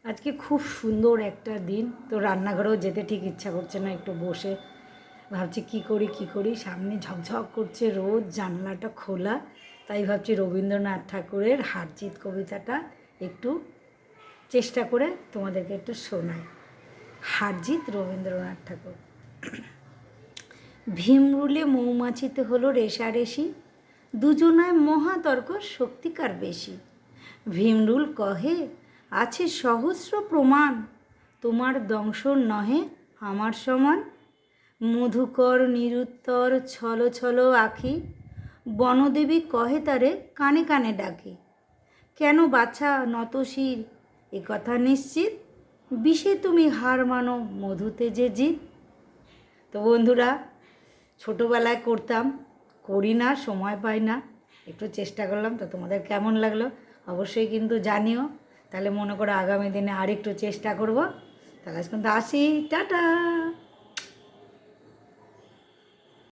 আজকে খুব সুন্দর একটা দিন, তো রান্নাঘরেও যেতে ঠিক ইচ্ছা করছে না। একটু বসে ভাবছি কী করি, সামনে ঝকঝক করছে রোদ, জানলাটা খোলা, তাই ভাবছি রবীন্দ্রনাথ ঠাকুরের হারজিত কবিতাটা একটু চেষ্টা করে তোমাদেরকে একটু শোনাই। হারজিত রবীন্দ্রনাথ ঠাকুর। ভীমরুলে মৌমাছিতে হলো রেষারেষি, দুজনায় মহাতর্ক শক্তিকার বেশি। ভীমরুল কহে আছে সহস্র প্রমাণ, তোমার দংশন নহে আমার সমান। মধুকর নিরুত্তর ছল ছল আখি, বনদেবী কহে তারে কানে কানে ডাকি। কেন বাছা নত শির এ কথা নিশ্চিত, বিষে তুমি হার মানো মধুতে যে জিত। তো বন্ধুরা, ছোটোবেলায় করতাম, করি না, সময় পাই না, একটু চেষ্টা করলাম। তো তোমাদের কেমন লাগলো অবশ্যই কিন্তু জানিও। তাহলে মনে করো আগামী দিনে আরেকটু চেষ্টা করব। তাহলে আজ কিন্তু আসি, টাটা।